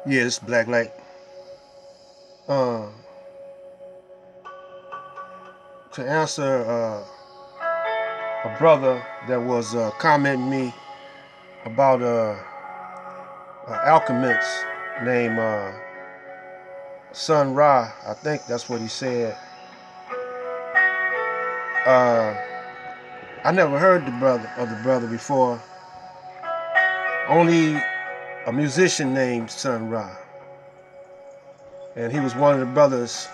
Yeah, it's Black Light. Uh, to answer a brother that was commenting me about alchemist named Sun Ra, I think that's what he said. Uh, I never heard the brother before. Only a musician named Sun Ra, and he was one of the brothers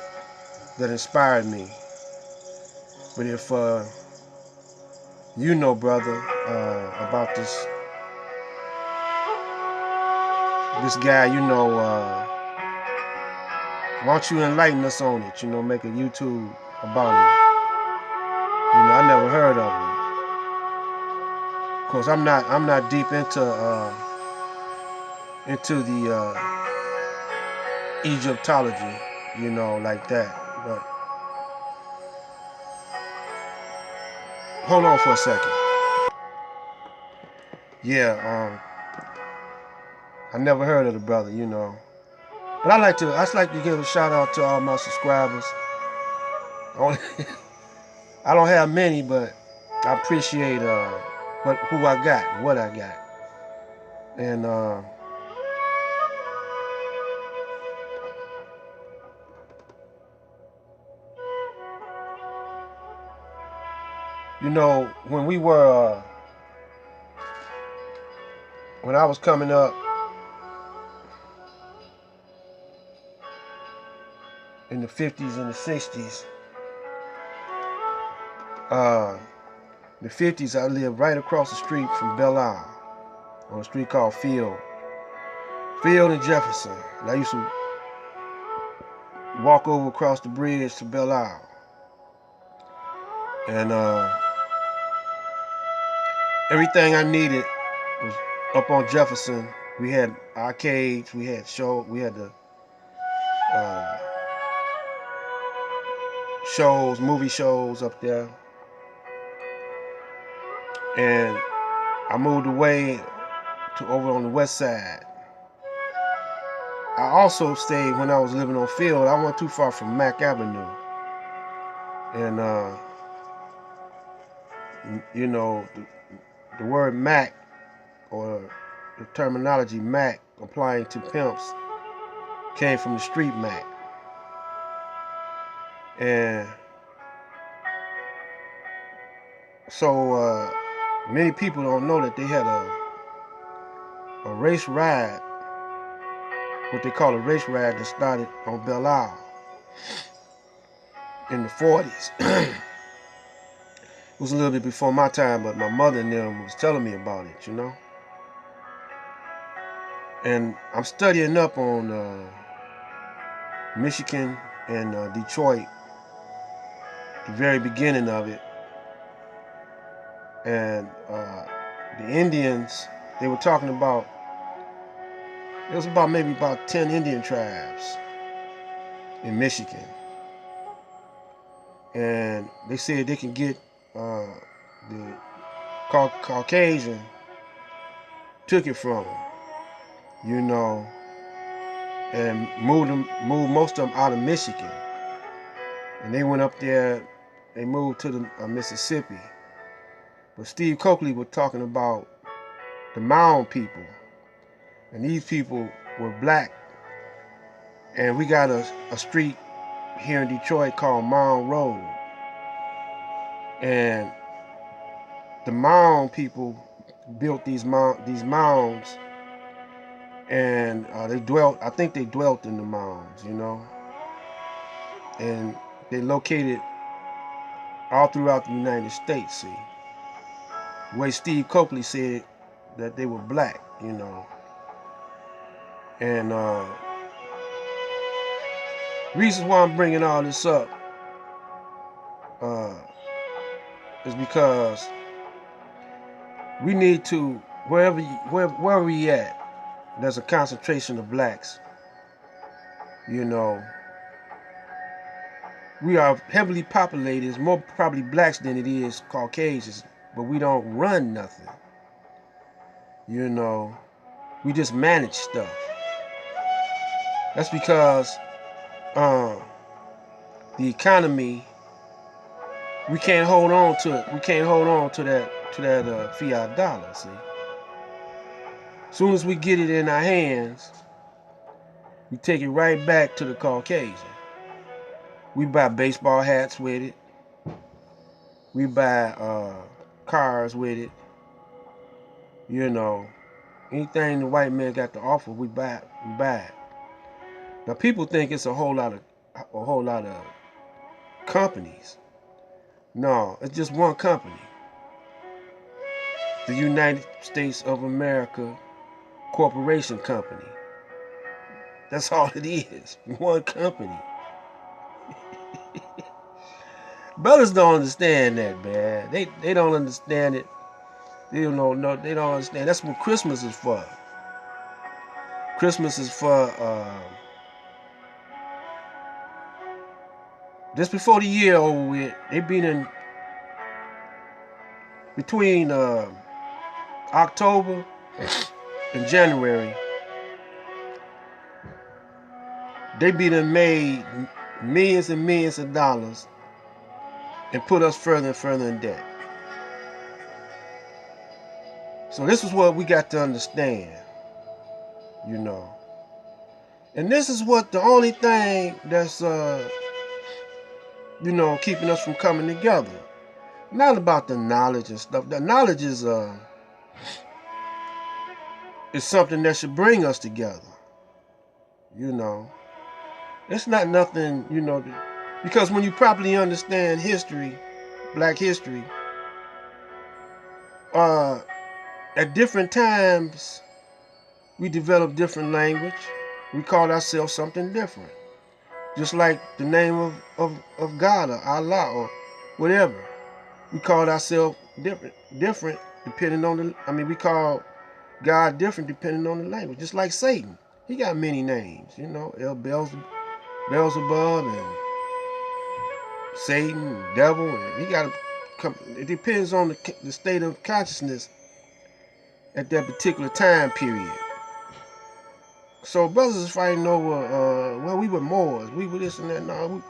that inspired me. But if you know, brother, about this guy, why don't you enlighten us on it? Make a YouTube about him. I never heard of him. Of course, I'm not deep into the Egyptology, like that. But hold on for a second. Yeah, I never heard of the brother. But I like to give a shout out to all my subscribers. I don't have many, but I appreciate who I got, what I got, and when when I was coming up in the 50s and the 60s, uh, the 50s, I lived right across the street from Belle Isle on a street called Field and Jefferson. And I used to walk over across the bridge to Belle Isle. And everything I needed was up on Jefferson. We had arcades, we had the uh, movie shows up there. And I moved away to over on the west side. I also stayed when I was living on Field. I wasn't too far from Mack Avenue. And the word Mac, or the terminology Mac applying to pimps, came from the street Mac. And so many people don't know that they had a race ride, what they call a race ride, that started on Belle Isle in the 40s. It was a little bit before my time, but my mother and them was telling me about it. And I'm studying up on Michigan and Detroit, the very beginning of it. And the Indians, they were talking about, it was maybe about 10 Indian tribes in Michigan. And they said they can get the Caucasian, took it from them, you know, and moved most of them out of Michigan. And they went up there, they moved to the Mississippi. But Steve Coakley was talking about the Mound people. And these people were black. And we got a street here in Detroit called Mound Road. And the Mound people built these mounds, and I think they dwelt in the mounds. And they located all throughout the United States, see. The way Steve Coakley said that they were black. And reasons why I'm bringing all this up uh, is because we need to, wherever we at, there's a concentration of blacks. We are heavily populated. It's more probably blacks than it is Caucasians, but we don't run nothing. We just manage stuff. That's because the economy, we can't hold on to it. We can't hold on to that fiat dollar. See, as soon as we get it in our hands, we take it right back to the Caucasian. We buy baseball hats with it. We buy cars with it. You know, anything the white man got to offer, we buy it. We buy it. Now people think it's a whole lot of companies. No, it's just one company. The United States of America Corporation Company. That's all it is. One company. Brothers don't understand that, man. They don't understand it. They don't know. They don't understand. That's what Christmas is for. Christmas is for just before the year over with. They been in between October and January. They be done made millions and millions of dollars and put us further and further in debt. So this is what we got to understand, you know. And this is what the only thing that's keeping us from coming together. Not about the knowledge and stuff. The knowledge is something that should bring us together. You know. It's not nothing, because when you properly understand history, black history, at different times we develop different language. We call ourselves something different. Just like the name of God or Allah or whatever. We call ourselves different depending on we call God different depending on the language. Just like Satan. He got many names, El Beelzebub and Satan, and devil, and he got it depends on the state of consciousness at that particular time period. So brothers is fighting over, we were Moors, we were this and that. No,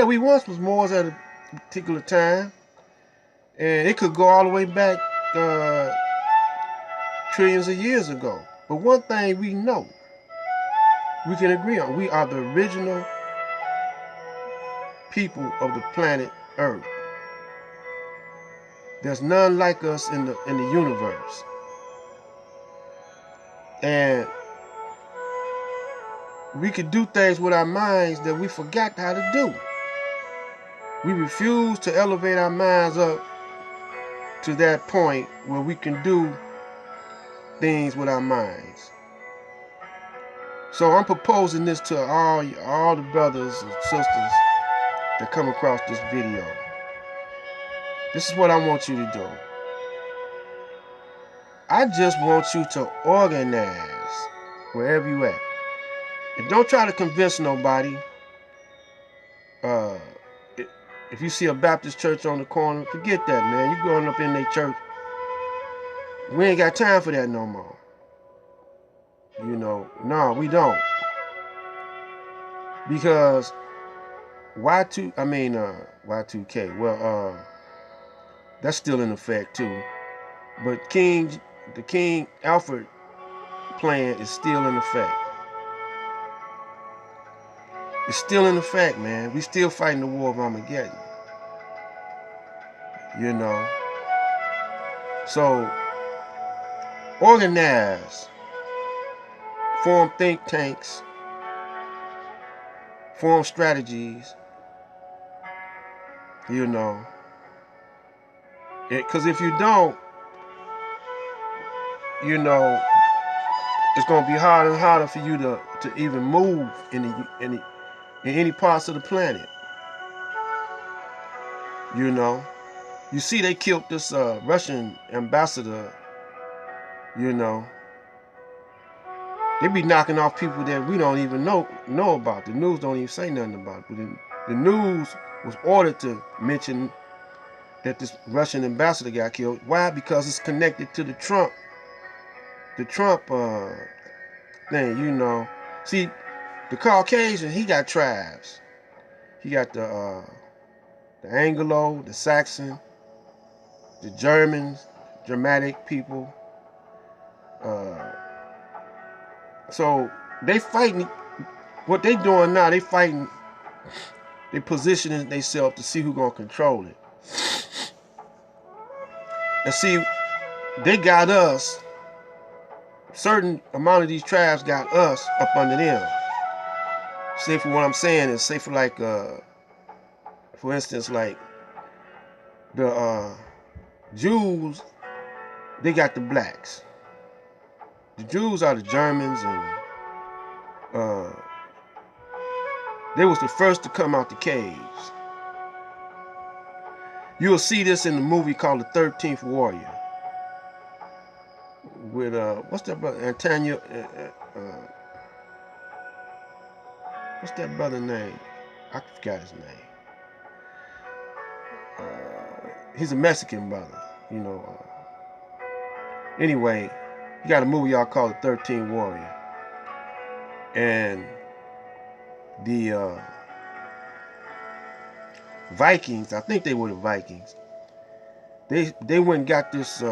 we once was Moors at a particular time, and it could go all the way back trillions of years ago. But one thing we know, we can agree on, we are the original people of the planet Earth. There's none like us in the universe. And we could do things with our minds that we forgot how to do. We refuse to elevate our minds up to that point where we can do things with our minds. So I'm proposing this to all the brothers and sisters that come across this video. This is what I want you to do. I just want you to organize wherever you at. And don't try to convince nobody. If you see a Baptist church on the corner, forget that, man. You growing up in their church. We ain't got time for that no more. No, we don't. Because Y2K, well, that's still in effect too. But the King Alfred plan is still in effect. It's still in effect, man. We still fighting the war of Armageddon. So, organize. Form think tanks. Form strategies. Because if you don't, it's going to be harder and harder for you to even move in any parts of the planet. You see they killed this Russian ambassador. They be knocking off people that we don't even know about. The news don't even say nothing about it. But the news was ordered to mention that this Russian ambassador got killed. Why? Because it's connected to the Trump thing. See, The Caucasian, he got tribes. He got the Anglo, the Saxon, the Germans, Germanic people. Uh, so they fighting. What they doing now? They fighting. They positioning themselves to see who gonna control it. And see, they got us. Certain amount of these tribes got us up under them. Say for what I'm saying is, say for like, for instance, like the Jews, they got the blacks. The Jews are the Germans, and they was the first to come out the caves. You'll see this in the movie called The 13th Warrior. With, what's that brother? Antonio, what's that brother name? I forgot his name. He's a Mexican brother, you know. Anyway, he got a movie y'all called The 13th Warrior. And the Vikings, I think they were the Vikings. They went and got this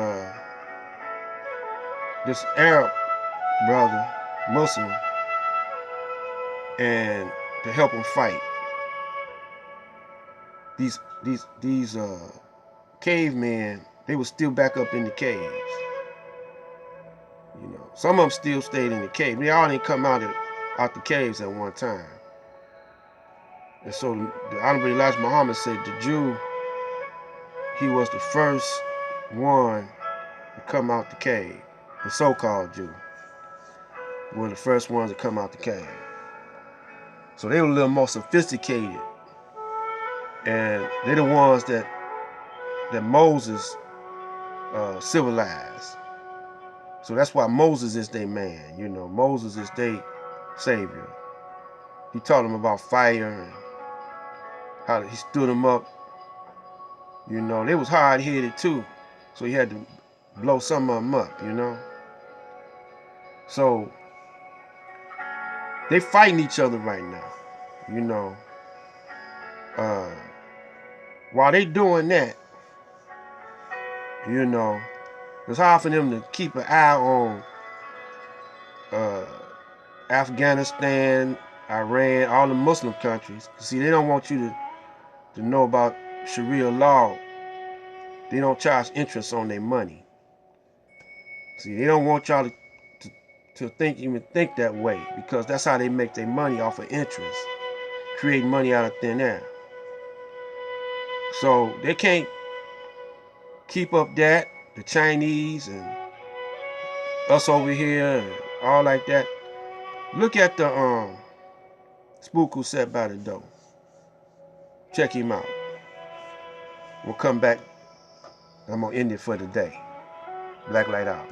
this Arab brother, Muslim, and to help him fight. These cavemen, they were still back up in the caves. You know, some of them still stayed in the cave. They all didn't come out the caves at one time. And so the Honorable Elijah Muhammad said the Jew, he was the first one to come out the cave. The so-called Jew were the first ones to come out the cave. So they were a little more sophisticated. And they're the ones that Moses civilized. So that's why Moses is their man. You know, Moses is their savior. He taught them about fire and how he stood them up. You know, they was hard-headed too. So he had to blow some of them up, you know. So they fighting each other right now, you know. While they doing that, you know, it's hard for them to keep an eye on Afghanistan, Iran, all the Muslim countries. See, they don't want you to know about Sharia law. They don't charge interest on their money. See, they don't want y'all to even think that way, because that's how they make their money, off of interest, create money out of thin air. So they can't keep up that, the Chinese and us over here and all like that. Look at the spook who sat by the door. Check him out. We'll come back. I'm gonna end it for today. Black Light out.